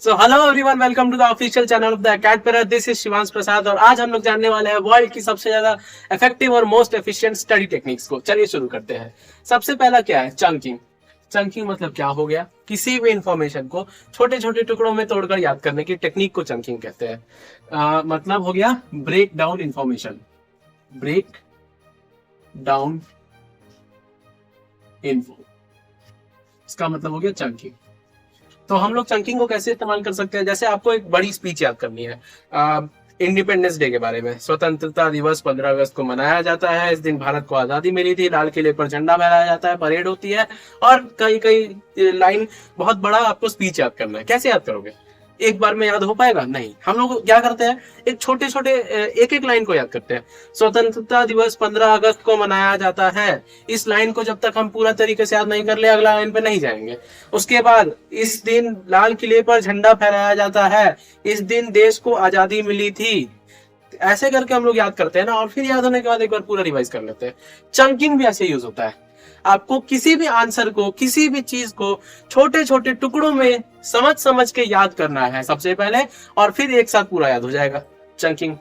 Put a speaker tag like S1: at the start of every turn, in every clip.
S1: So hello everyone, welcome to the official channel of the academy. This is Shivansh Prasad और आज हम लोग जानने वाले हैं वर्ल्ड की सबसे ज्यादा इफेक्टिव और मोस्ट एफिशिएंट स्टडी टेक्निक्स को। चलिए शुरू करते हैं। सबसे पहला क्या है? चंकिंग। चंकिंग मतलब क्या हो गया? किसी भी इंफॉर्मेशन को छोटे छोटे टुकड़ों में तोड़कर याद करने की टेक्निक को चंकिंग कहते हैं। मतलब हो गया break down information. Break down info, इसका मतलब हो गया चंकिंग। तो हम लोग चंकिंग को कैसे इस्तेमाल कर सकते हैं? जैसे आपको एक बड़ी स्पीच याद करनी है इंडिपेंडेंस डे के बारे में। स्वतंत्रता दिवस 15 अगस्त को मनाया जाता है। इस दिन भारत को आजादी मिली थी। लाल किले पर झंडा फहराया जाता है, परेड होती है और कई कई लाइन, बहुत बड़ा आपको स्पीच याद करना है। कैसे याद करोगे? एक बार में याद हो पाएगा? नहीं। हम लोग क्या करते हैं, एक छोटे छोटे एक एक लाइन को याद करते हैं। स्वतंत्रता दिवस 15 अगस्त को मनाया जाता है। इस लाइन को जब तक हम पूरा तरीके से याद नहीं कर ले, अगला लाइन पे नहीं जाएंगे। उसके बाद इस दिन लाल किले पर झंडा फहराया जाता है। इस दिन देश को आजादी मिली थी। ऐसे करके हम लोग याद करते हैं ना, और फिर याद होने के बाद एक बार पूरा रिवाइज कर लेते हैं। चंकिंग भी ऐसे यूज होता है। आपको किसी भी आंसर को, किसी भी चीज को छोटे छोटे टुकड़ों में समझ समझ के याद करना है सबसे पहले, और फिर एक साथ पूरा याद हो जाएगा। चंकिंग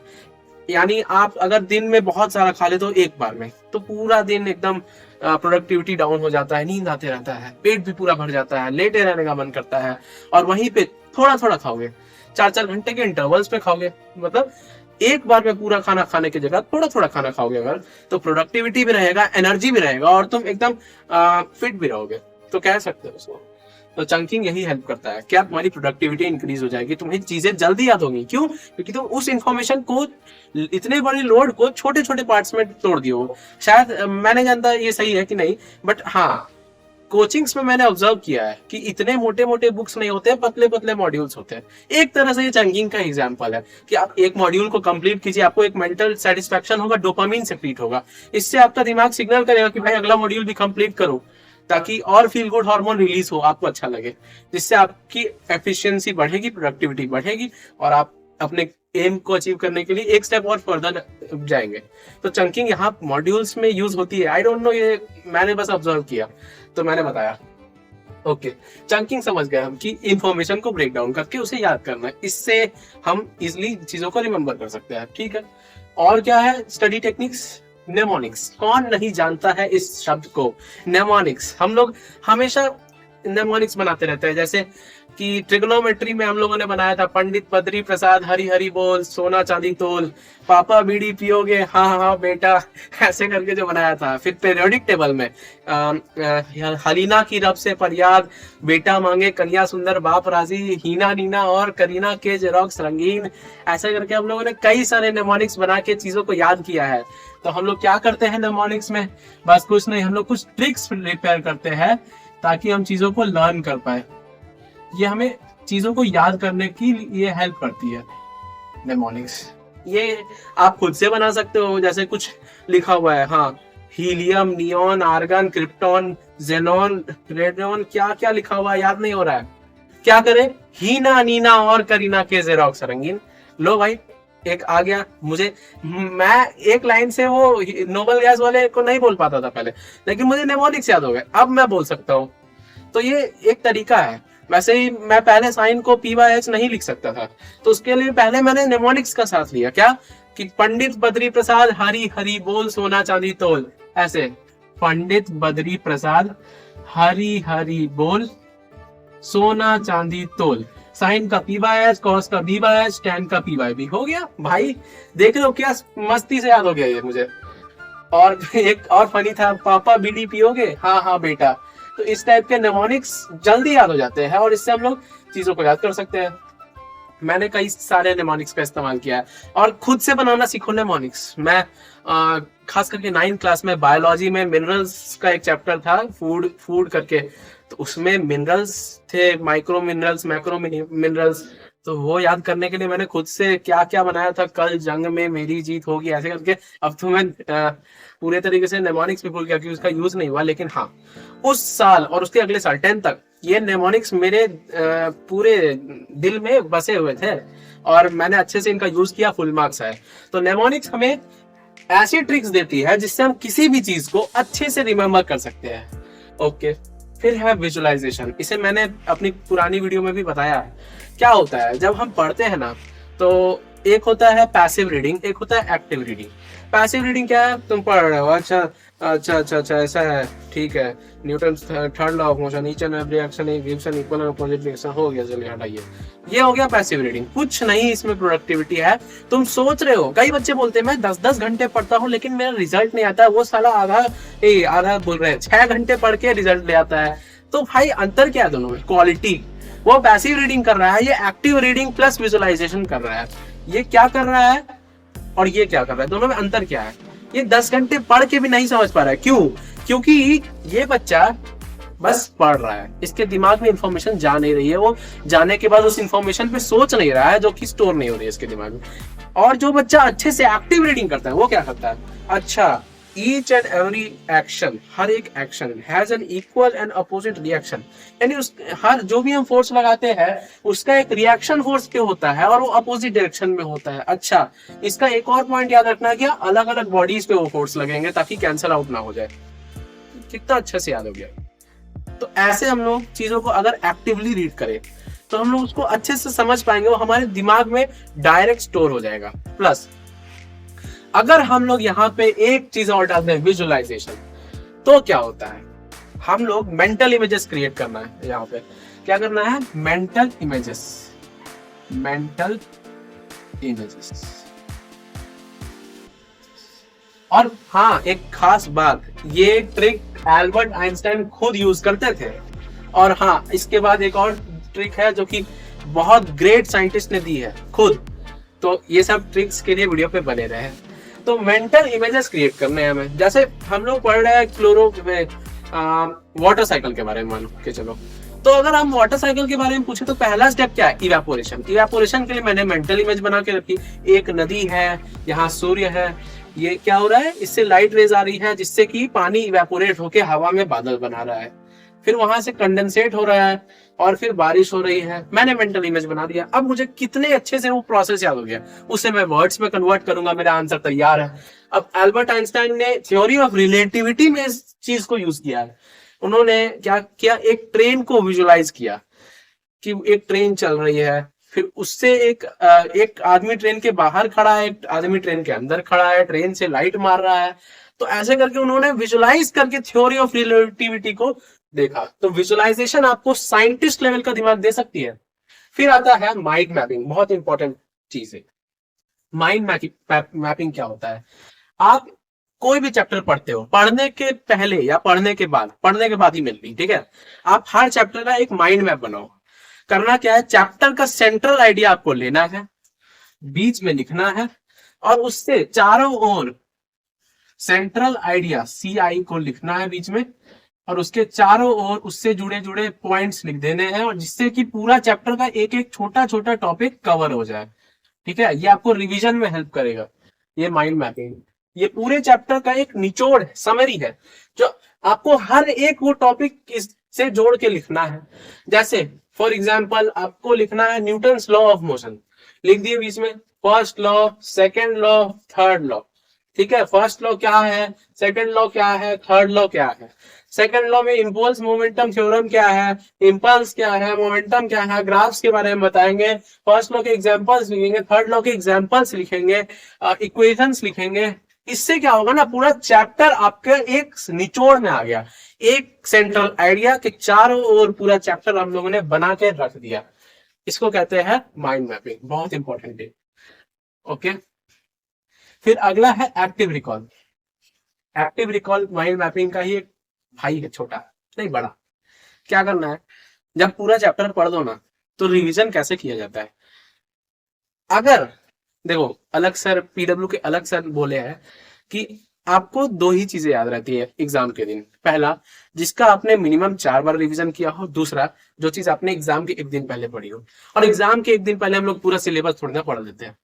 S1: यानी आप अगर दिन में बहुत सारा खा ले तो एक बार में, तो पूरा दिन एकदम प्रोडक्टिविटी डाउन हो जाता है, नींद आते रहता है, पेट भी पूरा भर जाता है, लेटे रहने का मन करता है। और वहीं पे थोड़ा थोड़ा खाओगे, 4-4 घंटे के इंटरवल्स पे खाओगे, मतलब एक बार में पूरा खाना खाने की जगह थोड़ा थोड़ा खाना खाओगे अगर, तो प्रोडक्टिविटी भी रहेगा, एनर्जी भी रहेगा और तुम एकदम फिट भी रहोगे। तो कह सकते हो उसको। तो चंकिंग यही हेल्प करता है कि तुम्हारी प्रोडक्टिविटी इंक्रीज हो जाएगी, तुम्हें चीजें जल्दी याद होंगी। क्यों? क्योंकि तुम उस इंफॉर्मेशन को, इतने बड़े लोड को छोटे छोटे पार्ट्स में तोड़ दियो। शायद मैंने जानता ये सही है कि नहीं, बट हाँ, कोचिंग्स में मैंने ऑब्जर्व किया है कि इतने मोटे मोटे बुक्स नहीं होते, पतले पतले मॉड्यूल्स होते हैं। एक तरह से ये चंकिंग का एग्जांपल है कि आप एक मॉड्यूल को कंप्लीट कीजिए, आपको एक मेंटल सेटिस्फैक्शन होगा, डोपामिन सेक्रीट होगा। इससे आपका दिमाग सिग्नल करेगा कि भाई अगला मॉड्यूल भी कंप्लीट करो, ताकि और फील गुड हार्मोन रिलीज हो, आपको अच्छा लगे, जिससे आपकी एफिशिएंसी बढ़ेगी, प्रोडक्टिविटी बढ़ेगी और आप अपने एम को अचीव करने के लिए एक स्टेप और फर्दर जाएंगे। तो चंकिंग यहाँ मॉड्यूल्स में यूज होती है। आई डोंट नो, ये मैंने बस ऑब्जर्व किया तो मैंने बताया। ओके, चंकिंग समझ गए हम कि इंफॉर्मेशन को ब्रेक डाउन करके उसे याद करना है। इससे हम इजिली चीजों को रिमेम्बर कर सकते हैं। ठीक है, और क्या है स्टडी टेक्निक्स? नेमोनिक्स। कौन नहीं जानता है इस शब्द को? नेमोनिक्स। हम लोग हमेशा नेमोनिक्स बनाते रहते हैं। जैसे कि ट्रिग्नोमेट्री में हम लोगों ने बनाया था, पंडित बद्री प्रसाद हरी हरी बोल, सोना चांदी तोल, पापा बीड़ी पियोगे, हाँ हाँ बेटा, ऐसे करके जो बनाया था। फिर पीरियोडिक टेबल में हलीना की रब से फरियाद, बेटा मांगे कन्या सुंदर बाप राजी, हीना नीना और करीना के जेरोक्स रंगीन, ऐसे करके हम लोगों ने कई सारे नेमोनिक्स बना के चीजों को याद किया है। तो हम लोग क्या करते हैं नेमोनिक्स में? बस कुछ नहीं, हम लोग कुछ ट्रिक्स प्रिपेयर करते हैं ताकि हम चीजों को लर्न कर पाए। ये हमें चीजों को याद करने की ये हेल्प करती है नेमोनिक्स। ये आप खुद से बना सकते हो। जैसे कुछ लिखा हुआ है, हाँ, helium, neon, argon, krypton, xenon, radon, क्या क्या लिखा हुआ है याद नहीं हो रहा है। क्या करें? हीना नीना और करीना के जेरोक्स रंगीन। लो भाई, एक आ गया मुझे। मैं एक लाइन से वो नोबल गैस वाले को नहीं बोल पाता था पहले, लेकिन मुझे नेमोनिक्स याद हो गए, अब मैं बोल सकता हूँ। तो ये एक तरीका है। वैसे ही मैं पहले साइन को P/H नहीं लिख सकता था, तो उसके लिए पहले मैंने नेमोनिक्स का साथ लिया। क्या? कि पंडित बद्री प्रसाद हरी हरी बोल, सोना चांदी तोल, ऐसे पंडित बद्री प्रसाद हरी हरी बोल, सोना चांदी तोल। साइन का P/H, कॉस का B/H, tan का P/B। हो गया भाई। देख लो क्या मस्ती से याद हो गया ये मुझे। और एक और फनी था, पापा बीड़ी पियोगे, हाँ हाँ बेटा। तो इस टाइप के नेमोनिक्स जल्दी याद हो जाते हैं और इससे हम लोग चीजों को याद कर सकते हैं। मैंने कई सारे नेमोनिक्स का इस्तेमाल किया है और खुद से बनाना सीखो नेमोनिक्स। मैं खास करके 9th क्लास में बायोलॉजी में मिनरल्स का एक चैप्टर था, फूड करके, तो उसमें मिनरल्स थे, माइक्रो मिनरल्स, मैक्रो मिनरल्स। तो वो याद करने के लिए मैंने खुद से क्या क्या बनाया था, कल जंग में मेरी जीत होगी, ऐसे करके। अब तो मैं पूरे तरीके से नेमोनिक्स भी भूल गया कि उसका यूज नहीं हुआ, लेकिन हाँ, उस साल और उसके अगले साल 10th तक ये नेमोनिक्स मेरे पूरे दिल में बसे हुए थे और मैंने अच्छे से इनका यूज किया, फुल मार्क्स आए। तो नेमोनिक्स हमें ऐसी ट्रिक्स देती है जिससे हम किसी भी चीज को अच्छे से रिमेम्बर कर सकते हैं। ओके, फिर है विजुअलाइजेशन। इसे मैंने अपनी पुरानी वीडियो में भी बताया है। क्या होता है जब हम पढ़ते हैं ना, तो एक होता है पैसिव रीडिंग, एक होता है एक्टिव रीडिंग। पैसिव रीडिंग क्या है, तुम पढ़ रहे हो, अच्छा अच्छा अच्छा अच्छा ऐसा है, ठीक है, Newton third law of motion, each and every action gives an equal and opposite reaction, हो गया, चलिए हटाइए। ये हो गया पैसिव रीडिंग, कुछ नहीं इसमें प्रोडक्टिविटी है। तुम सोच रहे हो, कई बच्चे बोलते हैं मैं 10-10 घंटे पढ़ता हूँ लेकिन मेरा रिजल्ट नहीं आता। वो साला आधा बोल रहे हैं 6 घंटे पढ़ के रिजल्ट ले आता है। तो भाई अंतर क्या है दोनों में, क्वालिटी। वो पैसिव रीडिंग कर रहा है, ये एक्टिव रीडिंग प्लस विजुअलाइजेशन कर रहा है। ये क्या कर रहा है और ये क्या कर रहा है, दोनों में अंतर क्या है। ये 10 घंटे पढ़ के भी नहीं समझ पा रहा है, क्यों? क्योंकि ये बच्चा बस पढ़ रहा है, इसके दिमाग में इंफॉर्मेशन जा नहीं रही है, वो जाने के बाद उस इंफॉर्मेशन पे सोच नहीं रहा है, जो कि स्टोर नहीं हो रही है इसके दिमाग में। और जो बच्चा अच्छे से एक्टिव रीडिंग करता है वो क्या करता है, अच्छा, ईच एंड एवरी एक्शन, हर एक action has an equal and opposite reaction, यानी उस हर जो भी हम फोर्स लगाते हैं उसका एक रिएक्शन फोर्स पे होता है और वो अपोजिट डायरेक्शन में होता है। अच्छा, इसका एक और पॉइंट याद रखना है, अलग अलग बॉडीज पे वो फोर्स लगेंगे ताकि कैंसल आउट ना हो जाए। कितना अच्छा से याद हो गया। तो ऐसे हम लोग चीजों को अगर एक्टिवली रीड करें तो हम लोग उसको अच्छे से समझ पाएंगे, वो हमारे दिमाग में डायरेक्ट स्टोर हो जाएगा। प्लस अगर हम लोग यहाँ पे एक चीज और डालते हैं, विजुअलाइजेशन, तो क्या होता है, हम लोग मेंटल इमेजेस क्रिएट करना है। यहाँ पे क्या करना है, मेंटल इमेजेस, मेंटल इमेजेस। और हाँ, एक खास बात, ये ट्रिक एल्बर्ट आइंस्टाइन खुद यूज करते थे। और हाँ, इसके बाद एक और ट्रिक है जो कि बहुत ग्रेट साइंटिस्ट ने दी है खुद। तो ये सब ट्रिक्स के लिए वीडियो पे बने रहे। तो मेंटल इमेजेस क्रिएट करने हैं हमें। जैसे हम लोग पढ़ रहे हैं क्लोरो वाटर साइकिल के बारे में, मान के चलो, तो अगर हम वाटर साइकिल के बारे में पूछे तो पहला स्टेप क्या है, इवेपोरेशन। इवेपोरेशन के लिए मैंने मेंटल इमेज बना के रखी, एक नदी है, यहाँ सूर्य है, ये क्या हो रहा है, इससे लाइट रेज आ रही है जिससे कि पानी इवेपोरेट होके हवा में बादल बना रहा है, फिर वहां से कंडेंसेट हो रहा है और फिर बारिश हो रही है। मैंने मेंटल इमेज बना दिया। अब मुझे कितने अच्छे से वो प्रोसेस याद हो गया, उसे मैं वर्ड्स में कन्वर्ट करूंगा, मेरा आंसर तैयार है। अब एल्बर्ट आइंस्टाइन ने थ्योरी ऑफ रिलेटिविटी में इस चीज को यूज किया है। उन्होंने क्या किया, एक ट्रेन को विजुअलाइज किया कि एक ट्रेन चल रही है, फिर उससे एक आदमी ट्रेन के बाहर खड़ा है, एक आदमी ट्रेन के अंदर खड़ा है, ट्रेन से लाइट मार रहा है। तो ऐसे करके उन्होंने विजुअलाइज करके थ्योरी ऑफ रिलेटिविटी को देखा। तो विजुअलाइजेशन आपको साइंटिस्ट लेवल का दिमाग दे सकती है। फिर आता है माइंड मैपिंग, बहुत इंपॉर्टेंट चीज है। माइंड मैपिंग क्या होता है, आप कोई भी चैप्टर पढ़ते हो, पढ़ने के पहले या पढ़ने के बाद ही मिलती, ठीक है, आप हर चैप्टर का एक माइंड मैप बनाओ। करना क्या है, चैप्टर का सेंट्रल आइडिया आपको लेना है, बीच में लिखना है, और उससे चारों ओर सेंट्रल आइडिया CI को लिखना है बीच में, और उसके चारों ओर उससे जुड़े जुड़े पॉइंट्स लिख देने हैं, और जिससे कि पूरा चैप्टर का एक एक छोटा छोटा टॉपिक कवर हो जाए। ठीक है, ये आपको रिवीजन में हेल्प करेगा। ये माइंड मैपिंग, ये पूरे चैप्टर का एक निचोड़ समरी है जो आपको हर एक वो टॉपिक से जोड़ के लिखना है। जैसे फॉर एग्जाम्पल आपको लिखना है न्यूटन्स लॉ ऑफ मोशन, लिख दिए बीच में, first law, second law, third law. ठीक है, फर्स्ट लॉ क्या है, सेकेंड लॉ क्या है, थर्ड लॉ क्या है। सेकेंड लॉ में इम्पल्स मोमेंटम थ्योरम क्या है, इम्पल्स क्या है, मोमेंटम क्या है, ग्राफ्स के बारे में बताएंगे। फर्स्ट लॉ के एग्जांपल्स लिखेंगे, थर्ड लॉ के एग्जांपल्स लिखेंगे, इक्वेशंस लिखेंगे। इससे क्या होगा ना, पूरा चैप्टर आपके एक निचोड़ में आ गया, एक सेंट्रल आइडिया के चारों ओर पूरा चैप्टर हम लोगों ने बना के रख दिया। इसको कहते हैं माइंड मैपिंग, बहुत इंपॉर्टेंट है। ओके, फिर अगला है active recall. Active recall mind mapping का ही एक भाई है, छोटा नहीं बड़ा। क्या करना है, जब पूरा चैप्टर पढ़ दो ना, तो रिवीजन कैसे किया जाता है। अगर देखो, अलग सर PW के अलग सर बोले हैं कि आपको 2 ही चीजें याद रहती है एग्जाम के दिन। पहला, जिसका आपने मिनिमम 4 बार रिवीजन किया हो। दूसरा, जो चीज आपने एग्जाम के एक दिन पहले पढ़ी हो। और एग्जाम के एक दिन पहले हम लोग पूरा सिलेबस थोड़ी ना पढ़ लेते हैं,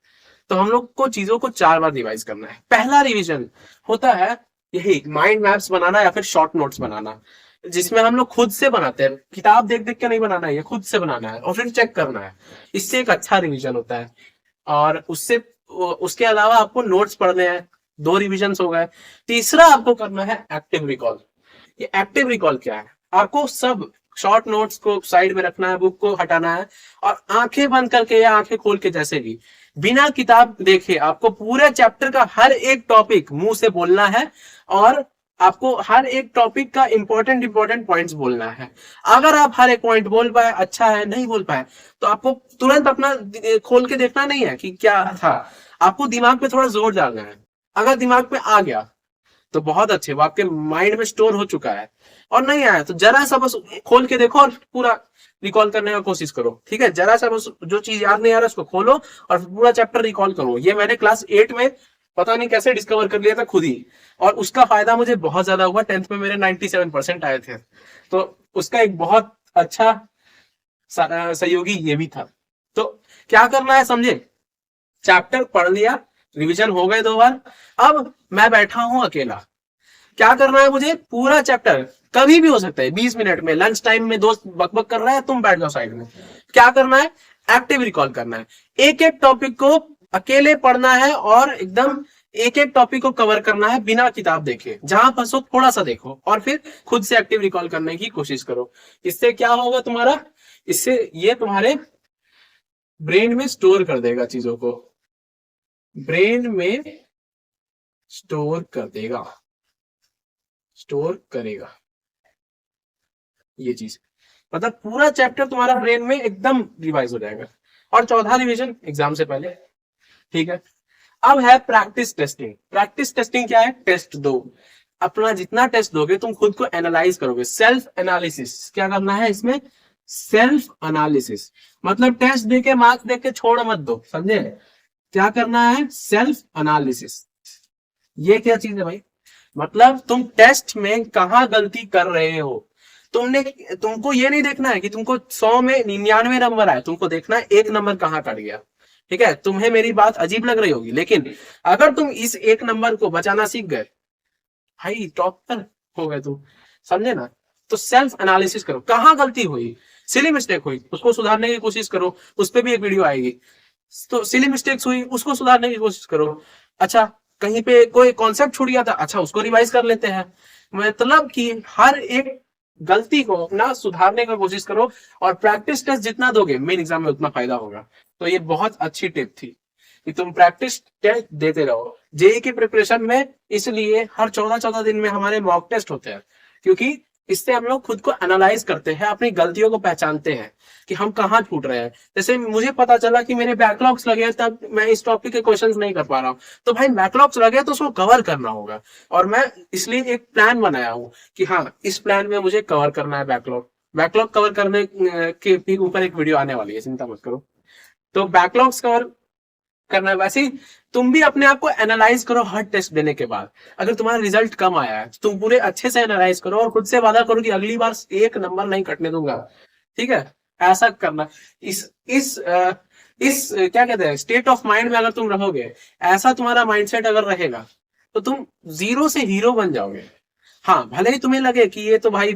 S1: तो हम लोग को चीजों को 4 बार रिवाइज करना है। पहला रिवीजन होता है यही माइंड मैप्स बनाना या फिर शॉर्ट नोट्स बनाना, जिसमें हम लोग खुद से बनाते हैं, किताब देख देख के नहीं बनाना है, ये खुद से बनाना है और फिर चेक करना है। इससे एक अच्छा रिवीजन होता है। और उसके अलावा आपको नोट्स पढ़ने हैं, 2 रिविजन हो गए। तीसरा आपको करना है एक्टिव रिकॉल। ये एक्टिव रिकॉल क्या है, आपको सब शॉर्ट नोट्स को साइड में रखना है, बुक को हटाना है, और आंखें बंद करके या आंखें खोल के जैसे भी बिना किताब देखे आपको पूरे चैप्टर का हर एक टॉपिक मुंह से बोलना है, और आपको हर एक टॉपिक का इंपॉर्टेंट पॉइंट्स बोलना है। अगर आप हर एक पॉइंट बोल पाए अच्छा है, नहीं बोल पाए तो आपको तुरंत अपना खोल के देखना नहीं है कि क्या था, आपको दिमाग पे थोड़ा जोर डालना है। अगर दिमाग पे आ गया तो बहुत अच्छे, वो आपके माइंड में स्टोर हो चुका है, और नहीं आया तो जरा सा बस खोल के देखो और पूरा रिकॉल करने का कोशिश करो। ठीक है, जरा सा बस जो चीज याद नहीं आ रहा उसको खोलो और पूरा चैप्टर रिकॉल करो। ये मैंने क्लास 8 में पता नहीं कैसे डिस्कवर कर लिया था खुद ही, और उसका फायदा मुझे बहुत ज्यादा हुआ। 10th में मेरे 97% आए थे, तो उसका एक बहुत अच्छा सहयोगी ये भी था। तो क्या करना है समझे, चैप्टर पढ़ लिया, रिवीजन हो गए 2 बार, अब मैं बैठा हूं अकेला, क्या करना है मुझे, पूरा चैप्टर कभी भी हो सकता है 20 मिनट में, लंच टाइम में दोस्त बकबक कर रहा है, तुम बैठ जाओ साइड में, क्या करना है, एक्टिव रिकॉल करना है। एक एक टॉपिक को अकेले पढ़ना है और एकदम एक एक टॉपिक को कवर करना है बिना किताब देखे, जहां फंसो थोड़ा सा देखो और फिर खुद से एक्टिव रिकॉल करने की कोशिश करो। इससे क्या होगा तुम्हारा, इससे ये तुम्हारे ब्रेन में स्टोर कर देगा, चीजों को ब्रेन में स्टोर कर देगा, स्टोर करेगा ये चीज, मतलब पूरा चैप्टर तुम्हारा ब्रेन में एकदम रिवाइज हो जाएगा। और चौथा रिवीजन एग्जाम से पहले। ठीक है, अब है प्रैक्टिस टेस्टिंग। प्रैक्टिस टेस्टिंग क्या है, टेस्ट दो, अपना जितना टेस्ट दोगे तुम खुद को एनालाइज करोगे, सेल्फ एनालिसिस। क्या करना है इसमें, सेल्फ एनालिसिस, मतलब टेस्ट देके मार्क्स देके छोड़ मत दो, समझे, क्या करना है, सेल्फ एनालिसिस। ये क्या चीज है भाई, मतलब तुम टेस्ट में कहां गलती कर रहे हो, तुमको ये नहीं देखना है कि तुमको 100 में 99 नंबर आए, तुमको देखना है 1 नंबर कहां कट गया। ठीक है, तुम्हें मेरी बात अजीब लग रही होगी, लेकिन अगर तुम इस 1 नंबर को बचाना सीख गए, भाई टॉपर हो गए तुम, समझे ना। तो सेल्फ एनालिसिस करो, कहां गलती हुई, सिली मिस्टेक हुई उसको सुधारने की कोशिश करो, उस पर भी एक वीडियो आएगी। तो सिली मिस्टेक्स हुई उसको सुधारने की कोशिश करो। अच्छा, कहीं पे कोई कॉन्सेप्ट छूट गया था, अच्छा उसको रिवाइज कर लेते हैं। मतलब कि हर एक गलती को अपना सुधारने की कोशिश करो, और प्रैक्टिस टेस्ट जितना दोगे मेन एग्जाम में उतना फायदा होगा। तो ये बहुत अच्छी टिप थी कि तुम प्रैक्टिस टेस्ट देते रहो जेई की प्रिपरेशन में। इसलिए हर 14-14 दिन में हमारे मॉक टेस्ट होते हैं, क्योंकि इससे हम लोग खुद को एनालाइज करते हैं, अपनी गलतियों को पहचानते हैं कि हम कहाँ छूट रहे हैं। जैसे मुझे पता चला कि मेरे बैकलॉग्स लगे तब मैं इस टॉपिक के क्वेश्चंस नहीं कर पा रहा हूँ, तो भाई बैकलॉग्स लगे तो उसको कवर करना होगा, और मैं इसलिए एक प्लान बनाया हूँ कि हाँ इस प्लान में मुझे कवर करना है बैकलॉग। बैकलॉग कवर करने के भी ऊपर एक वीडियो आने वाली है, चिंता मत करो। तो बैकलॉग्स कवर करना है, वैसे ही तुम भी अपने आप को एनालाइज करो हर टेस्ट देने के बाद। अगर तुम्हारा रिजल्ट कम आया है तुम पूरे अच्छे से एनालाइज करो और खुद से वादा करो कि अगली बार 1 नंबर नहीं कटने दूंगा। ठीक है, ऐसा करना। इस क्या कहते हैं, स्टेट ऑफ माइंड में अगर तुम रहोगे, ऐसा तुम्हारा माइंडसेट अगर रहेगा, तो तुम 0 से हीरो बन जाओगे। हाँ, भले ही तुम्हें लगे कि ये तो भाई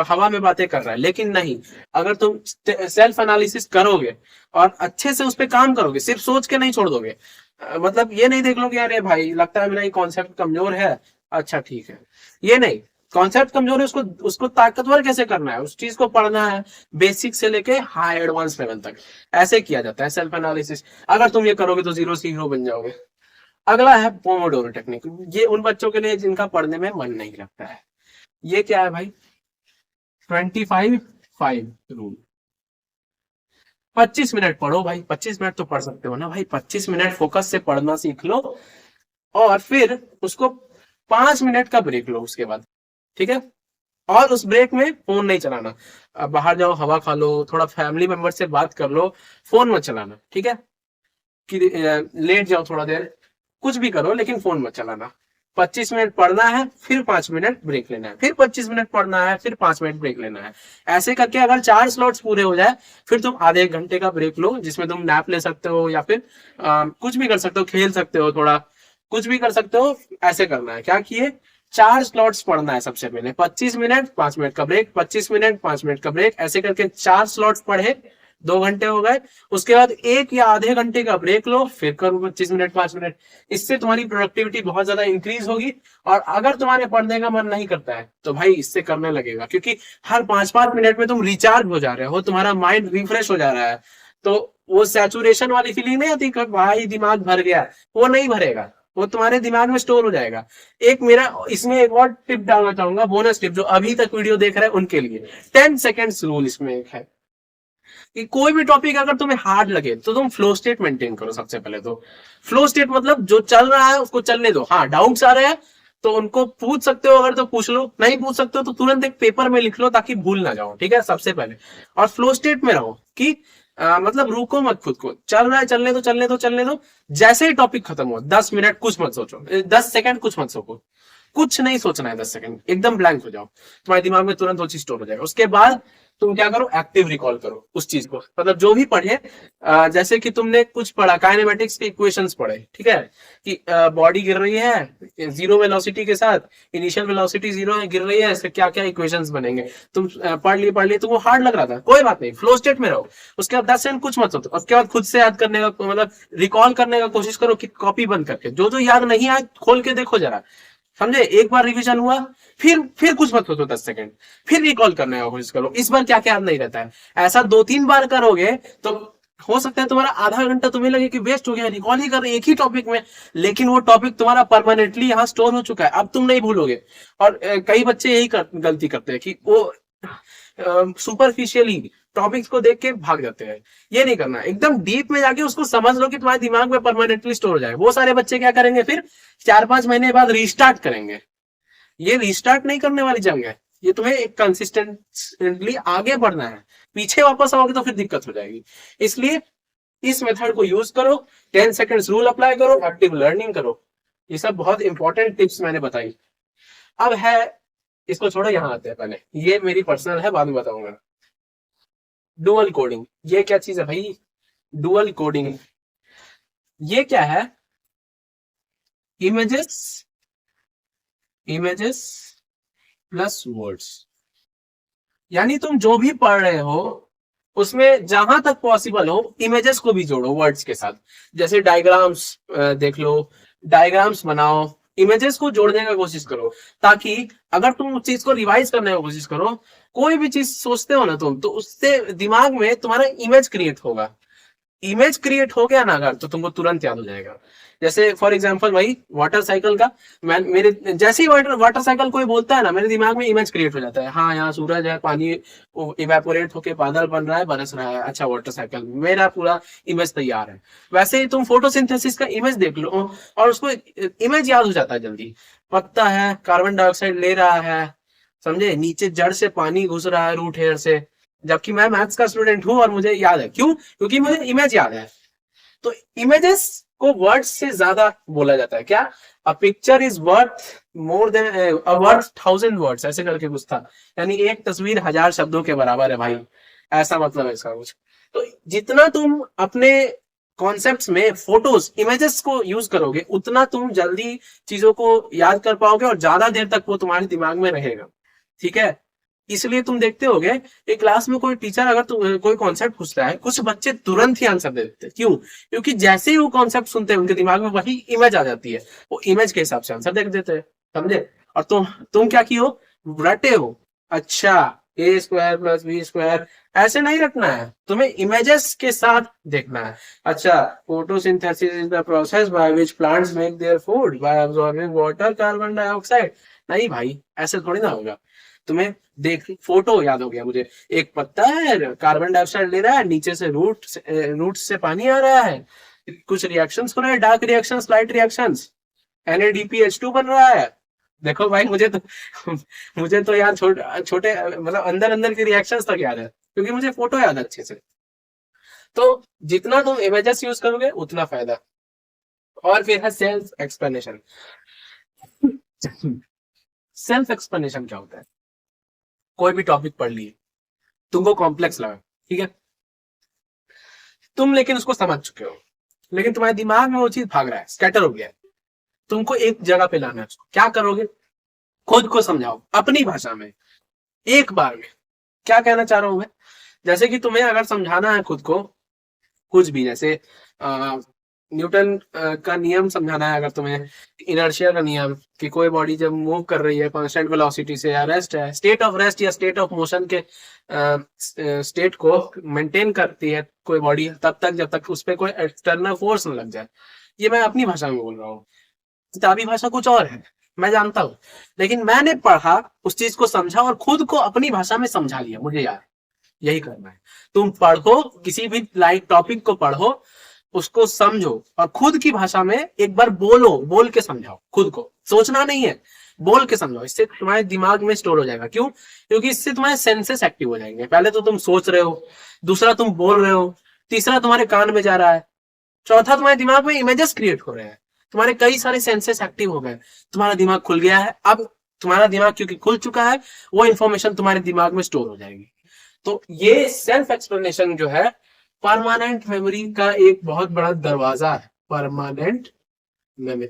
S1: हवा में बातें कर रहा है, लेकिन नहीं, अगर तुम सेल्फ एनालिसिस करोगे और अच्छे से उस पर काम करोगे, सिर्फ सोच के नहीं छोड़ दोगे, मतलब ये नहीं देख लो कि अरे भाई लगता है मेरा ये कॉन्सेप्ट कमजोर है, अच्छा ठीक है, ये नहीं, कॉन्सेप्ट कमजोर है उसको उसको ताकतवर कैसे करना है, उस चीज को पढ़ना है बेसिक से लेके हाई एडवांस लेवल तक। ऐसे किया जाता है सेल्फ एनालिसिस। अगर तुम ये करोगे तो 0 से हीरो बन जाओगे। अगला है पोमोडोरो टेक्निक। ये उन बच्चों के लिए जिनका पढ़ने में मन नहीं लगता है। ये क्या है भाई, 25-5 रूल। 25 मिनट पढ़ो भाई, 25 मिनट तो पढ़ सकते हो ना भाई, 25 मिनट फोकस से पढ़ना सीख लो, और फिर उसको 5 मिनट का ब्रेक लो उसके बाद। ठीक है, और उस ब्रेक में फोन नहीं चलाना, अब बाहर जाओ, हवा खा लो, थोड़ा फैमिली मेंबर से बात कर लो, फोन मत चलाना। ठीक है, कि लेट जाओ थोड़ा देर, कुछ भी करो लेकिन फोन मत चलाना। 25 मिनट पढ़ना है, फिर 5 मिनट ब्रेक लेना है, फिर 25 मिनट पढ़ना है, फिर 5 मिनट ब्रेक लेना है। ऐसे करके अगर 4 स्लॉट्स पूरे हो जाए, फिर तुम आधे 1 घंटे का ब्रेक लो, जिसमें तुम नैप ले सकते हो या फिर कुछ भी कर सकते हो, खेल सकते हो, थोड़ा कुछ भी कर सकते हो। ऐसे करना है, क्या किए, 4 स्लॉट्स पढ़ना है सबसे पहले, 25 मिनट 5 मिनट का ब्रेक, 25 मिनट 5 मिनट का ब्रेक, ऐसे करके 4 स्लॉट्स पढ़े, 2 घंटे हो गए, उसके बाद 1 या आधे घंटे का ब्रेक लो, फिर करो 25 मिनट 5 मिनट। इससे तुम्हारी प्रोडक्टिविटी बहुत ज्यादा इंक्रीज होगी। और अगर तुम्हारे पढ़ने का मन नहीं करता है तो भाई इससे करने लगेगा, क्योंकि हर 5-5 मिनट में तुम रिचार्ज हो जा रहे हो, तुम्हारा माइंड रिफ्रेश हो जा रहा है। तो वो सैचुरेशन वाली फीलिंग नहीं आती कि भाई दिमाग भर गया, वो नहीं भरेगा, वो तुम्हारे दिमाग में स्टोर हो जाएगा। एक मेरा इसमें एक और टिप डालना चाहूंगा, बोनस टिप, जो अभी तक वीडियो देख रहे हैं उनके लिए। 10 सेकेंड्स रूल इसमें एक है कि कोई भी टॉपिक अगर तुम्हें हार्ड लगे तो तुम फ्लो स्टेट मेंटेन करो। सबसे पहले तो फ्लो स्टेट मतलब जो चल रहा है उसको चलने दो। हाँ, डाउट्स आ रहे हैं तो उनको पूछ सकते हो, अगर तो पूछ लो, नहीं पूछ सकते हो तो तुरंत एक पेपर में लिख लो ताकि भूल ना जाओ, ठीक है, सबसे पहले। और फ्लो स्टेट में रहो कि मतलब रुको मत, खुद को चल रहा है चलने दो चलने दो चलने दो। जैसे ही टॉपिक खत्म हो 10 मिनट कुछ मत सोचो, 10 सेकंड कुछ मत सोचो, कुछ नहीं सोचना है, 10 सेकंड एकदम ब्लैंक हो जाओ, तुम्हारे दिमाग में तुरंत वो चीज स्टोर हो जाएगा। उसके बाद तुम क्या करो, एक्टिव रिकॉल करो उस चीज को, मतलब जो भी पढ़े। जैसे कि तुमने कुछ पढ़ा, काइनेमेटिक्स के इक्वेशंस पढ़े, ठीक है, कि बॉडी गिर रही है जीरो वेलोसिटी के साथ, इनिशियल वेलोसिटी जीरो है, गिर रही है, इससे क्या क्या इक्वेशंस बनेंगे, तुम पढ़ लिए, तुमको हार्ड लग रहा था, कोई बात नहीं, फ्लो स्टेट में रहो। उसके बाद 10 सेकंड कुछ मत सोचो, उसके बाद खुद से याद करने का, मतलब रिकॉल करने का कोशिश करो, कि कॉपी बंद करके जो जो याद नहीं आए खोल के देखो जरा, समझे। एक बार रिवीजन हुआ, फिर कुछ मत सोचो, 10 सेकंड, फिर रिकॉल करने का कोशिश करो। इस बार क्या क्या याद नहीं रहता है, ऐसा 2-3 बार करोगे तो हो सकता है तुम्हारा आधा घंटा तुम्हें लगे कि वेस्ट हो गया, रिकॉल ही कर रहे एक ही टॉपिक में, लेकिन वो टॉपिक तुम्हारा परमानेंटली यहाँ स्टोर हो चुका है, अब तुम नहीं भूलोगे। और कई बच्चे यही गलती करते हैं कि वो सुपरफिशियली टॉपिक्स को देख के भाग जाते हैं। ये नहीं करना, एकदम डीप में जाके उसको समझ लो कि तुम्हारे दिमाग में परमानेंटली स्टोर हो जाए। वो सारे बच्चे क्या करेंगे, फिर 4-5 महीने बाद रीस्टार्ट करेंगे। ये रीस्टार्ट नहीं करने वाली जंग है, ये तुम्हें एक कंसिस्टेंटली आगे बढ़ना है। पीछे वापस आओगे तो फिर दिक्कत हो जाएगी। इसलिए इस मेथड को यूज करो, 10 सेकेंड्स रूल अप्लाई करो, एक्टिव लर्निंग करो। ये सब बहुत इंपॉर्टेंट टिप्स मैंने बताई। अब है, इसको छोड़ो, यहाँ आते हैं, पहले ये मेरी पर्सनल है, बाद में बताऊंगा। डुअल कोडिंग, ये क्या चीज है भाई, डुअल कोडिंग ये क्या है? इमेजेस इमेजेस प्लस वर्ड्स, यानी तुम जो भी पढ़ रहे हो उसमें जहां तक पॉसिबल हो इमेजेस को भी जोड़ो वर्ड्स के साथ। जैसे डायग्राम्स देख लो, डायग्राम्स बनाओ, इमेजेस को जोड़ने का कोशिश करो, ताकि अगर तुम उस चीज को रिवाइज करने का कोशिश करो, कोई भी चीज सोचते हो ना तुम, तो उससे दिमाग में तुम्हारा इमेज क्रिएट होगा। इमेज क्रिएट हो गया ना अगर, तो तुमको तुरंत याद हो जाएगा। जैसे फॉर एग्जांपल भाई वाटर साइकिल का, मैं मेरे जैसे ही वाटर साइकिल कोई बोलता है ना, मेरे दिमाग में इमेज क्रिएट हो जाता है। हाँ, यहाँ सूरज है, पानी इवेपोरेट होके बादल बन रहा है, बरस रहा है, अच्छा वाटर साइकिल, मेरा पूरा इमेज तैयार है। वैसे ही तुम फोटोसिंथेसिस का इमेज देख लो और उसको इमेज याद हो जाता है जल्दी। पत्ता है, कार्बन डाइऑक्साइड ले रहा है, समझे, नीचे जड़ से पानी घुस रहा है रूट हेयर से, जबकि मैं मैथ्स का स्टूडेंट हूं और मुझे याद है। क्यों? क्योंकि मुझे इमेज याद है। तो इमेजेस को वर्ड्स से ज्यादा बोला जाता है। क्या? A picture is worth more than a worth 1000 words, ऐसे करके कुछ था, यानी एक तस्वीर 1000 शब्दों के बराबर है भाई, ऐसा मतलब है इसका कुछ। तो जितना तुम अपने कॉन्सेप्ट्स में फोटोज इमेजेस को यूज करोगे, उतना तुम जल्दी चीजों को याद कर पाओगे और ज्यादा देर तक वो तुम्हारे दिमाग में रहेगा, ठीक है। इसलिए तुम देखते होगे एक क्लास में कोई टीचर अगर कोई कॉन्सेप्ट पूछता है, कुछ बच्चे तुरंत ही आंसर दे देते हैं। क्यों? क्योंकि जैसे ही वो कॉन्सेप्ट सुनते हैं उनके दिमाग में वही इमेज आ जाती है, वो इमेज के हिसाब से आंसर दे देते हैं, समझे। और तुम क्या की हो, रटे हो, अच्छा ए स्क्वायर प्लस बी स्क्वायर, ऐसे नहीं रखना है, तुम्हें इमेजेस के साथ देखना है। अच्छा, photosynthesis is the process by which plants make their food by absorbing water carbon dioxide. नहीं भाई, ऐसे थोड़ी ना होगा। तुम्हें देख, फोटो याद हो गया मुझे, एक पत्ता है, कार्बन डाइऑक्साइड ले रहा है, नीचे से रूट से पानी आ रहा है, कुछ रिएक्शंस हो रहे हैं, dark reactions, light reactions, NADPH2 बन रहा है। देखो भाई, मुझे तो यार छोटे मतलब अंदर अंदर के रिएक्शंस तक याद है, क्योंकि मुझे फोटो याद है अच्छे से। तो जितना तुम इमेजेस यूज करोगे उतना फायदा। और फिर है सेल्फ एक्सप्लेनेशन। सेल्फ एक्सप्लेनेशन क्या होता है? कोई भी टॉपिक पढ़ लिए, तुमको कॉम्प्लेक्स लगा, ठीक है, तुम लेकिन उसको समझ चुके हो, लेकिन तुम्हारे दिमाग में वो चीज भाग रहा है, स्कैटर हो गया है। तुमको एक जगह पे लाना है उसको, क्या करोगे? खुद को समझाओ अपनी भाषा में, एक बार में। क्या कहना चाह रहा हूं मैं? जैसे कि तुम्हें अगर समझाना है खुद को कुछ भी, जैसे न्यूटन का नियम समझाना है अगर तुम्हें, इनर्शिया का नियम, कि कोई बॉडी जब मूव कर रही है कांस्टेंट वेलोसिटी से, या रेस्ट है, स्टेट ऑफ रेस्ट या स्टेट ऑफ मोशन के स्टेट को मेंटेन करती है कोई बॉडी तब तक जब तक उस पर कोई एक्सटर्नल फोर्स न लग जाए। ये मैं अपनी भाषा में बोल रहा हूँ, किताबी भाषा कुछ और है, मैं जानता हूँ, लेकिन मैंने पढ़ा, उस चीज को समझा और खुद को अपनी भाषा में समझा लिया। मुझे याद यही करना है। तुम पढ़ो, किसी भी लाइक टॉपिक को पढ़ो, उसको समझो और खुद की भाषा में एक बार बोलो, बोल के समझाओ खुद को, सोचना नहीं है, बोल के समझाओ। इससे तुम्हारे दिमाग में स्टोर हो जाएगा। क्यों? क्योंकि इससे तुम्हारे सेंसेस एक्टिव हो जाएंगे। पहले तो तुम सोच रहे हो, दूसरा तुम बोल रहे हो, तीसरा तुम्हारे कान में जा रहा है, चौथा तुम्हारे दिमाग में इमेजेस क्रिएट हो रहे हैं, तुम्हारे कई सारे सेंसेस एक्टिव हो गए, तुम्हारा दिमाग खुल गया है। अब तुम्हारा दिमाग क्योंकि खुल चुका है, वो इन्फॉर्मेशन तुम्हारे दिमाग में स्टोर हो जाएगी। तो ये सेल्फ एक्सप्लेनेशन जो है परमानेंट मेमोरी का एक बहुत बड़ा दरवाजा है। Permanent memory.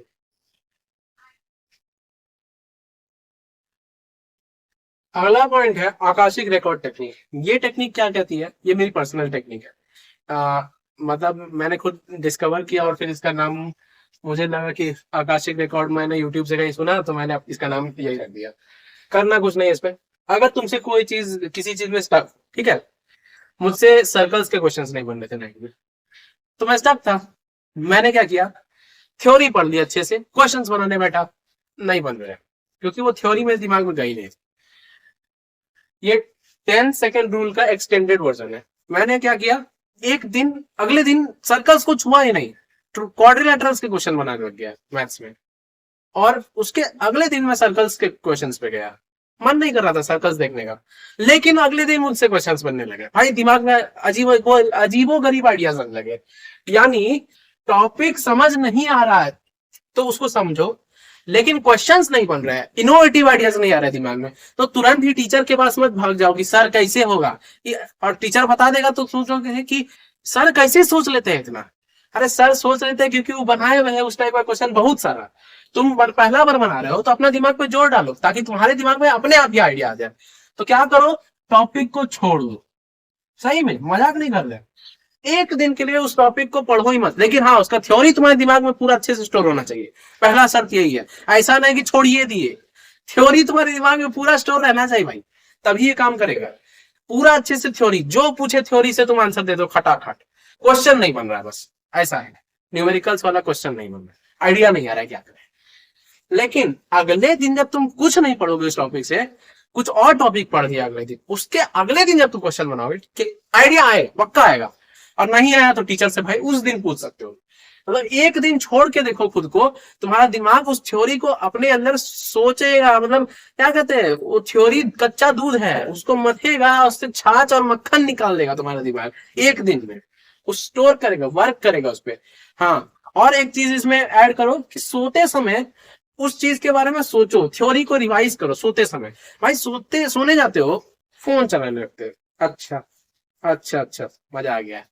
S1: अगला पॉइंट है आकाशिक रिकॉर्ड टेक्निक। ये टेक्निक क्या कहती है? ये मेरी पर्सनल टेक्निक है। मतलब मैंने खुद डिस्कवर किया और फिर इसका नाम, मुझे लगा कि आकाशिक रिकॉर्ड मैंने यूट्यूब से कहीं सुना, तो मैंने इसका नाम यही रख दिया। करना कुछ नहीं है इस पे। अगर तुमसे कोई चीज, किसी चीज में स्टक, ठीक है, मुझसे सर्कल्स के क्वेश्चंस नहीं बन रहे थे नाइन्थ में, तो मैं स्टक था। मैंने क्या किया, थ्योरी पढ़ ली अच्छे से, क्वेश्चंस बनाने बैठा, नहीं बन रहे, क्योंकि वो थ्योरी मेरे दिमाग में गई नहीं। ये 10 सेकेंड रूल का एक्सटेंडेड वर्जन है। मैंने क्या किया, एक दिन, अगले दिन सर्कल्स को छुआ ही नहीं, क्वाड्रिलेटरल्स के क्वेश्चन बनाने लग गया मैथ्स में, और उसके अगले दिन मैं सर्कल्स के क्वेश्चंस पे गया। मन नहीं कर रहा था सर्कल्स देखने का, लेकिन अगले दिन मुझसे क्वेश्चंस बनने लगे। भाई दिमाग में अजीबो गरीब आइडियाज आने लगे। यानी टॉपिक समझ नहीं आ रहा है तो उसको समझो, लेकिन क्वेश्चंस नहीं बन रहे हैं, इनोवेटिव आइडियाज नहीं आ रहे दिमाग में, तो तुरंत ही टीचर के पास मत भाग जाओ कि सर कैसे होगा, और टीचर बता देगा तो सोचोगे कि सर कैसे सोच लेते हैं इतना। अरे सर सोच लेते हैं क्योंकि वो बनाए हुए हैं उस टाइप का क्वेश्चन बहुत सारा। तुम पहला बार बना रहे हो तो अपना दिमाग पे जोर डालो ताकि तुम्हारे दिमाग में अपने आप ही आइडिया आ जाए। तो क्या करो, टॉपिक को छोड़ दो। सही में मजाक नहीं कर रहे, एक दिन के लिए उस टॉपिक को पढ़ो ही मत, लेकिन हाँ उसका थ्योरी तुम्हारे दिमाग में पूरा अच्छे से स्टोर होना चाहिए। पहला शर्त यही है, ऐसा नहीं कि छोड़िए दिए, थ्योरी तुम्हारे दिमाग में पूरा स्टोर रहना चाहिए भाई, तभी ये काम करेगा। पूरा अच्छे से थ्योरी, जो पूछे थ्योरी से तुम आंसर दे दो खटाखट, क्वेश्चन नहीं बन रहा है, बस ऐसा है। न्यूमेरिकल्स वाला क्वेश्चन नहीं बन रहा, आइडिया नहीं आ रहा है क्या करें। लेकिन अगले दिन जब तुम कुछ नहीं पढ़ोगे उस टॉपिक से, कुछ और टॉपिक पढ़ दिया अगले दिन, उसके अगले दिन जब तुम क्वेश्चन बनाओगे, आइडिया आएगा, पक्का आएगा। और नहीं आया तो टीचर से भाई उस दिन पूछ सकते हो। मतलब एक दिन छोड़ के देखो खुद को, तुम्हारा दिमाग उस थ्योरी को अपने अंदर सोचेगा। मतलब क्या कहते हैं, वो थ्योरी कच्चा दूध है, उसको मथेगा, उससे छाछ और मक्खन निकाल देगा तुम्हारा दिमाग एक दिन में। उस स्टोर करेगा, वर्क करेगा उस पर। हाँ, और एक चीज इसमें ऐड करो कि सोते समय उस चीज के बारे में सोचो, थ्योरी को रिवाइज करो सोते समय। भाई सोने जाते हो, फोन चलाने लगते हो, अच्छा अच्छा अच्छा, मजा आ गया।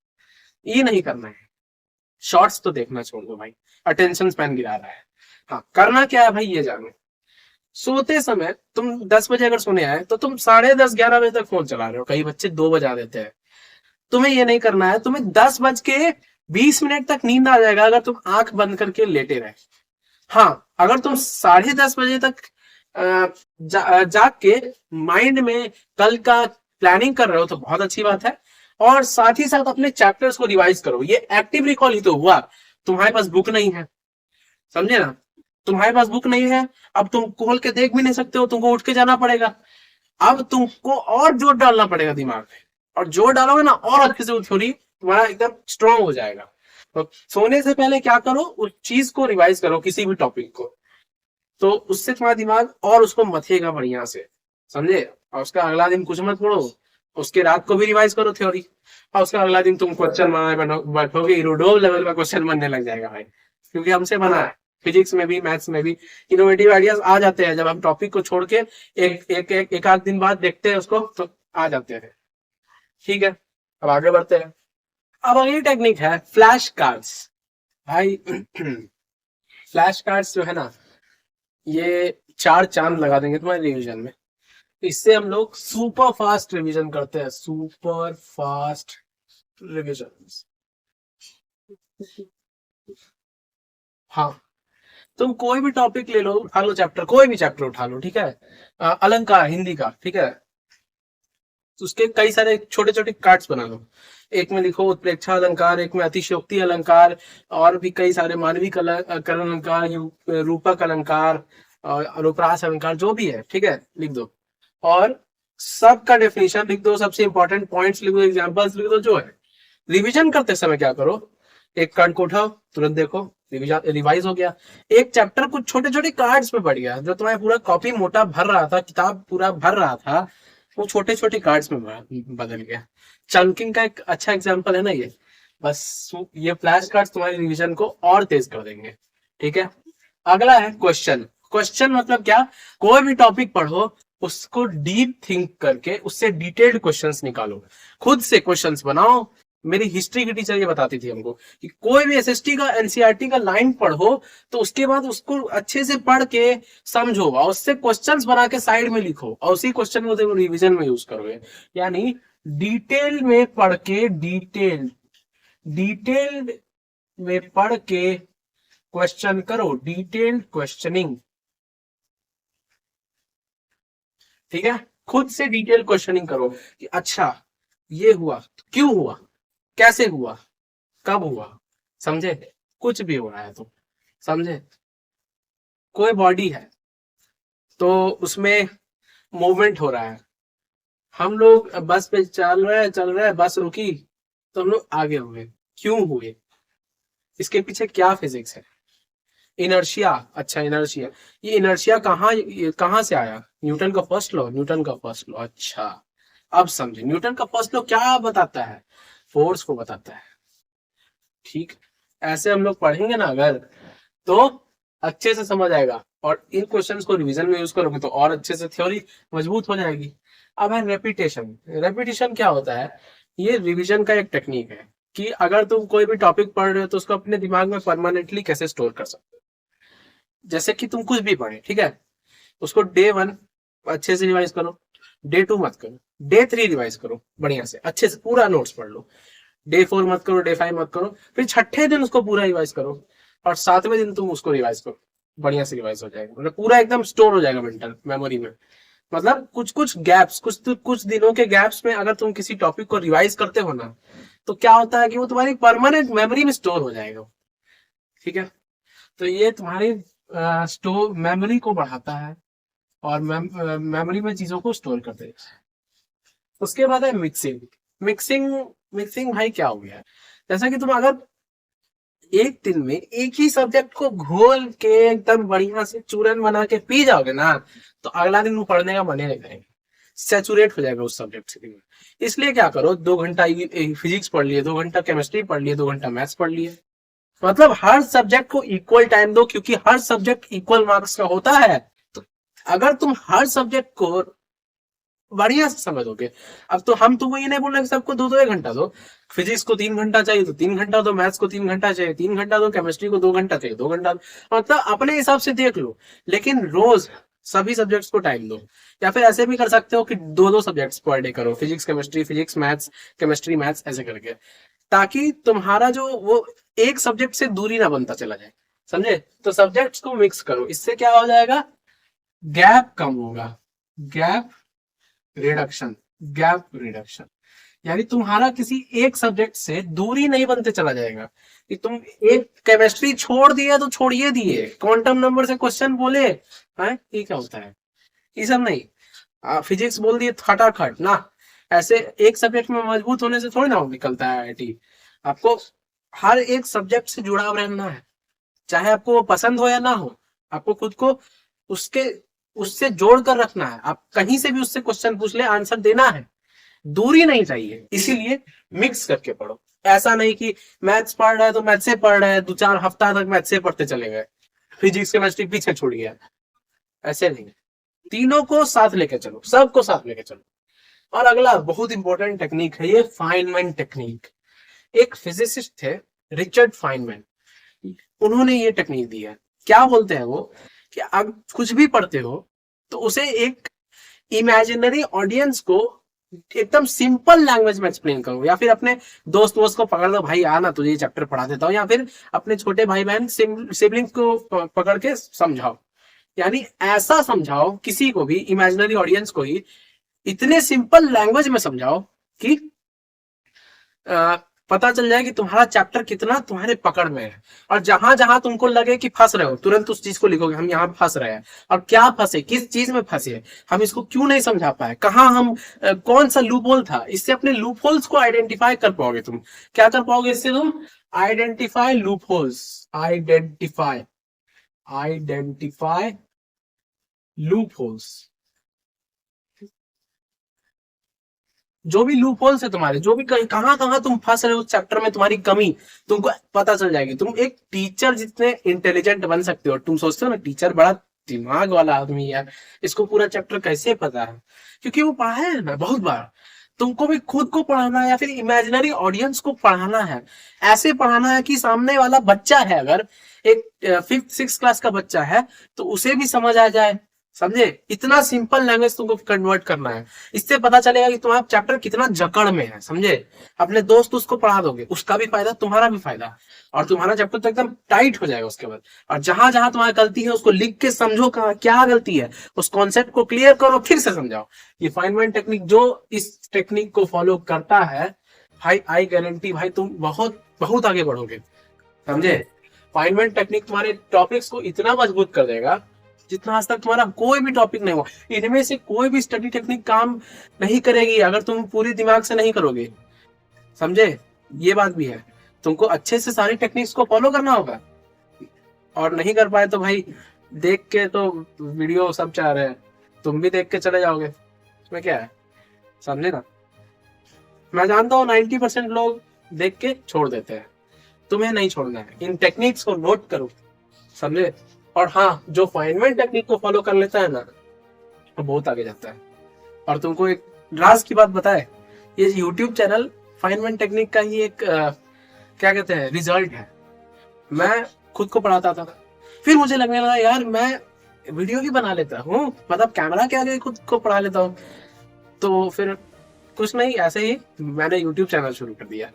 S1: ये नहीं करना है, शॉर्ट्स तो देखना छोड़ दो भाई, अटेंशन स्पैन गिरा रहा है। हाँ, करना क्या है भाई ये जानो, सोते समय तुम 10 बजे अगर सोने आए तो तुम 10:30 11 बजे तक फोन चला रहे हो, कई बच्चे 2 बजा देते हैं। तुम्हें ये नहीं करना है, तुम्हें 10:20 तक नींद आ जाएगा अगर तुम आंख बंद करके लेटे रहे। हाँ, अगर तुम 10:30 बजे तक जाग के माइंड में कल का प्लानिंग कर रहे हो तो बहुत अच्छी बात है, और साथ ही साथ अपने चैप्टर्स को रिवाइज करो। ये एक्टिव रिकॉल ही तो हुआ। तुम्हारे पास बुक नहीं है, समझे ना, तुम्हारे पास बुक नहीं है, अब तुम खोल के देख भी नहीं सकते हो, तुमको उठ के जाना पड़ेगा। अब तुमको और जोर डालना पड़ेगा दिमाग में, और जोर डालोगे ना और अच्छे से वो थ्योरी तुम्हारा एकदम स्ट्रांग हो जाएगा। तो सोने से पहले क्या करो, उस चीज को रिवाइज करो, किसी भी टॉपिक को, तो उससे तुम्हारा दिमाग और उसको मथेगा बढ़िया से, समझे। और उसका अगला दिन कुछ मत पढ़ो, उसके रात को भी रिवाइज करो थ्योरी, और उसका अगला दिन तुम क्वेश्चन बनाए बैठोगे, रूडोल लेवल का क्वेश्चन बनने लग जाएगा भाई, क्योंकि हमसे बना है। फिजिक्स में भी मैथ्स में भी इनोवेटिव आइडियाज आ जाते हैं जब हम टॉपिक को छोड़ के एक आध दिन बाद देखते हैं उसको, तो आ जाते हैं। ठीक है, अब आगे बढ़ते हैं। अब अगली टेक्निक है फ्लैश कार्ड्स। भाई फ्लैश कार्ड्स जो है ना, ये 4 चांद लगा देंगे तुम्हारे रिविजन में। इससे हम लोग सुपर फास्ट रिवीजन करते हैं, सुपर फास्ट रिवीजन। हाँ, तुम कोई भी टॉपिक ले लो, उठा लो चैप्टर, कोई भी चैप्टर उठा लो, ठीक है। अलंकार हिंदी का, ठीक है, तो उसके कई सारे छोटे छोटे कार्ड्स बना लो। एक में लिखो उत्प्रेक्षा अलंकार, एक में अतिशयोक्ति अलंकार, और भी कई सारे मानविक करण अलंकार, रूपक अलंकार और अनुप्रास अलंकार, जो भी है, ठीक है, लिख दो। और सबका डेफिनेशन लिख दो, सबसे इंपॉर्टेंट पॉइंट्स लिख दो, एग्जांपल्स लिख दो, जो है। रिवीजन करते समय क्या करो, एक कार्ड को उठाओ, तुरंत देखो, रिवाइज हो गया। एक चैप्टर कुछ छोटे छोटे कार्ड्स में पड़ गया, जो तुम्हारा पूरा कॉपी मोटा भर रहा था, किताब पूरा भर रहा था, वो छोटे छोटे कार्ड्स में बदल गया। चंकिंग का एक अच्छा एग्जांपल है ना ये। बस ये फ्लैश कार्ड्स तुम्हारी रिवीजन को और तेज कर देंगे, ठीक है। अगला है क्वेश्चन। क्वेश्चन मतलब क्या, कोई भी टॉपिक पढ़ो, उसको डीप थिंक करके उससे डिटेल्ड क्वेश्चंस निकालो, खुद से क्वेश्चंस बनाओ। मेरी हिस्ट्री की टीचर ये बताती थी हमको कि कोई भी एसएसटी का एनसीईआरटी का लाइन पढ़ो, तो उसके बाद उसको अच्छे से पढ़ के समझो और उससे क्वेश्चंस बना के साइड में लिखो, और उसी क्वेश्चन को देखो रिवीजन में यूज करोगे। यानी डिटेल में पढ़ के, डिटेल्ड में पढ़ के क्वेश्चन करो, डिटेल्ड क्वेश्चनिंग, ठीक है। खुद से डिटेल क्वेश्चनिंग करो कि अच्छा ये हुआ, क्यों हुआ, कैसे हुआ, कब हुआ, समझे। कुछ भी हो रहा है तो समझे, कोई बॉडी है तो उसमें मूवमेंट हो रहा है, हम लोग बस पे चल रहे हैं, बस रुकी तो हम लोग आगे हुए, क्यों हुए, इसके पीछे क्या फिजिक्स है। इनर्शिया, अच्छा इनर्शिया, ये इनर्शिया कहाँ से आया, न्यूटन का फर्स्ट लॉ, न्यूटन का फर्स्ट लॉ, अच्छा अब समझे। न्यूटन का फर्स्ट लॉ क्या बताता है, फोर्स को बताता है, ठीक। ऐसे हम लोग पढ़ेंगे ना अगर, तो अच्छे से समझ आएगा, और इन क्वेश्चंस को रिवीजन में यूज करोगे तो और अच्छे से थ्योरी मजबूत हो जाएगी। अब है रेपिटेशन। रेपिटेशन क्या होता है, ये रिवीजन का एक टेक्निक है कि अगर तुम कोई भी टॉपिक पढ़ रहे हो तो उसको अपने दिमाग में परमानेंटली कैसे स्टोर कर सकते हो। जैसे कि तुम कुछ भी पढ़े, ठीक है, उसको डे 1 अच्छे से रिवाइज करो, डे 2 मत करो, डे 3 रिवाइज करो बढ़िया से, अच्छे से पूरा नोट्स पढ़ लो, डे 4 मत करो, डे 5 मत करो, फिर छठे दिन उसको पूरा रिवाइज करो, और सातवें दिन तुम उसको रिवाइज करो, बढ़िया से रिवाइज हो जाएगा, मतलब पूरा एकदम स्टोर हो जाएगा मेंटल मेमोरी में। मतलब कुछ कुछ गैप्स, कुछ दिनों के गैप्स में अगर तुम किसी टॉपिक को रिवाइज करते हो ना, तो क्या होता है कि वो तुम्हारी परमानेंट मेमोरी में स्टोर हो जाएगा, ठीक है। तो ये तुम्हारी स्टोर मेमोरी को बढ़ाता है, और मेमोरी में चीजों को स्टोर करते हैं। उसके बाद है मिक्सिंग। मिक्सिंग मिक्सिंग भाई क्या हो गया, जैसा कि तुम अगर एक दिन में एक ही सब्जेक्ट को घोल के एकदम बढ़िया से चूरन बना के पी जाओगे ना, तो अगला दिन वो पढ़ने का मन ही नहीं करेगा, सेचुरेट हो जाएगा उस सब्जेक्ट से। इसलिए क्या करो, 2 घंटा फिजिक्स पढ़ लिए, 2 घंटा केमिस्ट्री पढ़ लिए, 2 घंटा मैथ्स पढ़ लिए, मतलब हर सब्जेक्ट को इक्वल टाइम दो, क्योंकि हर सब्जेक्ट इक्वल मार्क्स का होता है। तो अगर तुम हर सब्जेक्ट को बढ़िया से समझ दोगे, अब तो हम तुमको ये नहीं बोल रहे कि सबको 2-2 घंटा दो, फिजिक्स को 3 घंटा चाहिए तो 3 घंटा दो, मैथ्स को 3 घंटा चाहिए 3 घंटा दो, केमिस्ट्री को 2 घंटा चाहिए 2 घंटा दो, मतलब अपने हिसाब से देख लो, लेकिन रोज सभी सब्जेक्ट्स को टाइम दो। या फिर ऐसे भी कर सकते हो कि 2-2 सब्जेक्ट्स पर डे करो, physics chemistry, physics maths, chemistry maths, ऐसे करके, ताकि तुम्हारा जो वो एक सब्जेक्ट से दूरी ना बनता चला जाए, समझे। तो सब्जेक्ट्स को मिक्स करो, इससे क्या हो जाएगा, गैप कम होगा, गैप रिडक्शन, गैप रिडक्शन, यानी तुम्हारा किसी एक सब्जेक्ट से दूरी नहीं बनते चला जाएगा, कि तुम एक केमिस्ट्री छोड़ दिए तो छोड़िए दिए, क्वांटम नंबर से क्वेश्चन बोले हैं, ये क्या होता है, ये सब नहीं। फिजिक्स बोल दिए खटाखट ना, ऐसे एक सब्जेक्ट में मजबूत होने से थोड़ी ना निकलता है आईआईटी। आपको हर एक सब्जेक्ट से जुड़ाव रहना है, चाहे आपको वो पसंद हो या ना हो, आपको खुद को उसके उससे जोड़ कर रखना है। आप कहीं से भी उससे क्वेश्चन पूछ ले, आंसर देना है, दूरी नहीं चाहिए, इसीलिए मिक्स करके पढ़ो। ऐसा नहीं कि मैथ्स पढ़ रहा है तो मैथ्स से पढ़ रहा है, 2-4 हफ्ता तक मैथ्स से पढ़ते चले गए, फिजिक्स केमिस्ट्री पीछे छोड़ गया, ऐसे नहीं। तीनों को साथ लेके चलो, सबको साथ लेके चलो। और अगला बहुत इंपॉर्टेंट टेक्निक है ये, फाइनमैन टेक्निक। एक फिजिसिस्ट थे, रिचर्ड फाइनमैन, उन्होंने ये टेक्निक दी है। क्या बोलते हैं वो, कि आप कुछ भी पढ़ते हो तो उसे एक इमेजिनरी ऑडियंस को एकदम सिंपल लैंग्वेज में एक्सप्लेन करो, या फिर अपने दोस्त वोस्त को पकड़ लो, भाई आना तुझे ये चैप्टर पढ़ा देता हूँ, या फिर अपने छोटे भाई बहन सिबलिंग्स को पकड़ के समझाओ। यानी ऐसा समझाओ किसी को भी, इमेजिनरी ऑडियंस को ही इतने सिंपल लैंग्वेज में समझाओ कि पता चल जाए कि तुम्हारा चैप्टर कितना तुम्हारे पकड़ में है। और जहां जहां तुमको लगे कि फंस रहे हो, तुरंत उस चीज को लिखोगे, हम यहाँ फंस रहे हैं, और क्या फंसे, किस चीज में फंसे, हम इसको क्यों नहीं समझा पाए, कहाँ हम कौन सा लूप होल था। इससे अपने लूप होल्स को आइडेंटिफाई कर पाओगे। तुम क्या कर पाओगे इससे? तुम identify loop holes, identify loop holes. जो भी लूप होल्स है तुम्हारे, जो भी कहां कहां तुम फंस रहे हो उस चैप्टर में, तुम्हारी कमी तुमको पता चल जाएगी। तुम एक टीचर जितने इंटेलिजेंट बन सकते हो। तुम सोचते हो ना टीचर बड़ा दिमाग वाला आदमी यार, इसको पूरा चैप्टर कैसे पता है, क्योंकि वो पढ़ा है ना बहुत बार। तुमको भी खुद को पढ़ाना है या फिर इमेजिनरी ऑडियंस को पढ़ाना है। ऐसे पढ़ाना है कि सामने वाला बच्चा है, अगर एक 5th 6th क्लास का बच्चा है तो उसे भी समझ आ जाए। समझे? इतना सिंपल लैंग्वेज तुमको कन्वर्ट करना है। इससे पता चलेगा कि तुम्हारा चैप्टर कितना जकड़ में है। समझे? अपने दोस्त उसको पढ़ा दोगे, उसका भी फायदा, तुम्हारा भी फायदा, और तुम्हारा चैप्टर तो एकदम टाइट हो जाएगा उसके बाद। और जहां जहां तुम्हारी गलती है उसको लिख के समझो, कहा क्या गलती है, उस कॉन्सेप्ट को क्लियर करो, फिर से समझाओ। ये फाइनमेंट टेक्निक, जो इस टेक्निक को फॉलो करता है भाई, आई गारंटी भाई तुम बहुत बहुत आगे बढ़ोगे। समझे? फाइनमेंट टेक्निक तुम्हारे टॉपिक्स को इतना मजबूत कर देगा जितना आज तक तुम्हारा कोई भी टॉपिक नहीं हुआ। इनमें से कोई भी स्टडी टेक्निक काम नहीं करेगी अगर तुम पूरी दिमाग से नहीं करोगे। समझे? ये बात भी है, तुमको अच्छे से सारी टेक्निक्स को फॉलो करना होगा। और नहीं कर पाए तो भाई देख के तो वीडियो सब चाह रहे हैं, तुम भी देख के चले जाओगे, इसमें क्या है। समझे ना? मैं जानता हूँ 90% लोग देख के छोड़ देते हैं, तुम्हें नहीं छोड़ना है। इन टेक्निक्स को नोट करो। समझे? और हाँ, जो फाइनमेंट टेक्निक को फॉलो कर लेता है ना, वो बहुत आगे जाता है। और तुमको एक राज की बात बताए, ये YouTube चैनल फाइनमेंट टेक्निक का ही एक क्या कहते हैं, रिजल्ट है। मैं खुद को पढ़ाता था, फिर मुझे लगने लगा यार मैं वीडियो ही बना लेता हूँ, मतलब कैमरा के आगे खुद को पढ़ा लेता हूँ। तो फिर कुछ नहीं, ऐसे ही मैंने YouTube चैनल शुरू कर दिया,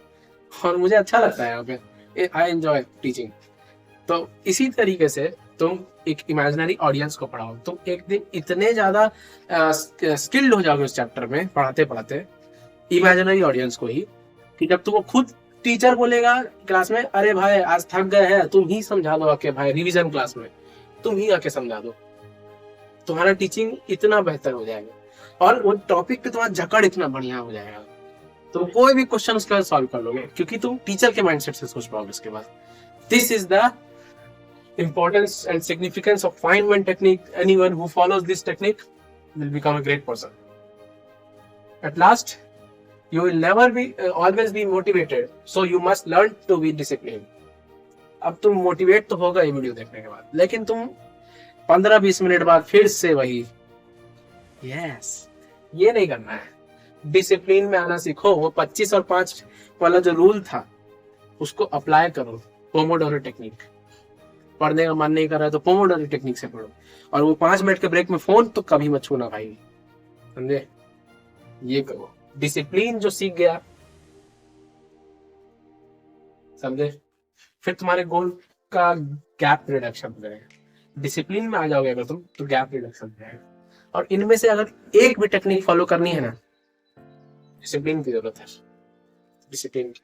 S1: और मुझे अच्छा लगता है यहाँ पे, आई एंजॉय टीचिंग। तो इसी तरीके से तुम एक इमेजिनरी ऑडियंस को पढ़ाओ, तुम एक दिन इतने ज्यादा स्किल्ड हो जाओगे उस चैप्टर में पढ़ाते पढ़ाते, इमेजिनरी ऑडियंस को ही, कि जब तुमको खुद टीचर बोलेगा क्लास में, अरे भाई आज थक गए हैं, तुम ही समझा दो आके, भाई रिवीजन क्लास में तुम ही आके समझा दो, तुम्हारा टीचिंग इतना बेहतर हो जाएगा और वो टॉपिक पे तुम्हारा जकड़ इतना बढ़िया हो जाएगा, तो कोई भी क्वेश्चन उसके बाद सॉल्व कर लोगे, क्योंकि तुम टीचर के माइंडसेट से सोच पाओगे उसके बाद। This is the importance and significance of Feynman technique. Anyone who follows this technique will become a great person. At last, you will never be always be motivated, so you must learn to be disciplined. अब तुम motivate तो होगा ये video देखने के बाद, लेकिन तुम 15-20 मिनट बाद फिर से वही ये नहीं करना है। डिसिप्लिन में आना सीखो। वो 25 और 5 वाला जो रूल था उसको अप्लाई करो। पोमोडोरो टेक्निक, पढ़ने का मन नहीं कर रहा है तो पोमोडोरो टेक्निक से पढ़ो, और वो 5 मिनट के ब्रेक में फोन तो कभी मत छूना भाई। समझे? ये करो। डिसिप्लिन जो सीख गया, समझे, फिर तुम्हारे गोल का गैप रिडक्शन हो जाएगा। डिसिप्लिन में आ जाओगे अगर तुम, तो गैप रिडक्शन हो जाएगा। और इनमें से अगर एक भी टेक्निक फॉलो करनी है ना, डिसिप्लिन की जरूरत है, डिसिप्लिन की।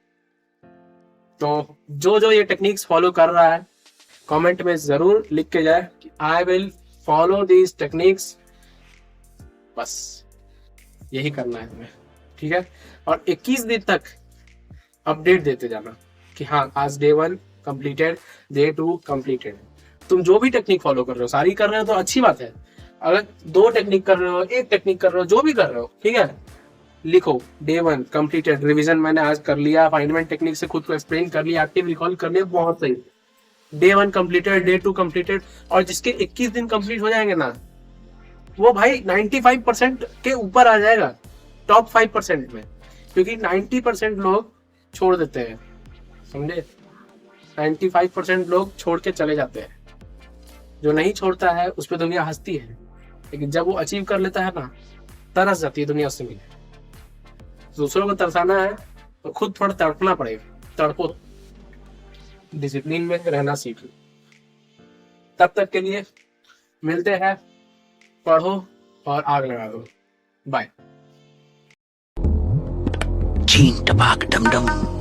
S1: तो जो ये टेक्निक्स फॉलो कर रहा है, कमेंट में जरूर लिख के जाए कि I will follow these techniques. बस यही करना है तुम्हें, ठीक है? और 21 दिन तक अपडेट देते जाना कि हाँ आज डे 1 कंप्लीटेड, डे 2 कंप्लीटेड। तुम जो भी टेक्निक फॉलो कर रहे हो, सारी कर रहे हो तो अच्छी बात है। अगर 2 टेक्निक कर रहे हो, 1 टेक्निक कर रहे हो, जो भी कर रहे हो, ठीक है, लिखो डे 1 कंप्लीटेड, रिवीजन मैंने आज कर लिया, फाइनमेंट टेक्निक से खुद को एक्सप्लेन कर लिया, एक्टिव रिकॉल कर लिया, बहुत सही। Day 1 completed, day 2 completed. और जिसके 21 दिन कंप्लीट हो जाएंगे ना, वो भाई 95% के ऊपर आ जाएगा, टॉप 5% में, क्योंकि 90% लोग छोड़ देते हैं। समझे? 95% लोग छोड़ के चले जाते हैं। जो नहीं छोड़ता है उस पर दुनिया हंसती है, लेकिन जब वो अचीव कर लेता है ना, तरस जाती है दुनिया उससे मिले। दूसरों को तरसाना है तो खुद थोड़ा तड़पना पड़ेगा, तड़पो, डिसिप्लिन में रहना सीखो। तब तक के लिए मिलते हैं, पढ़ो और आग लगा दो। बाय।
S2: चीन टपाक डम डम।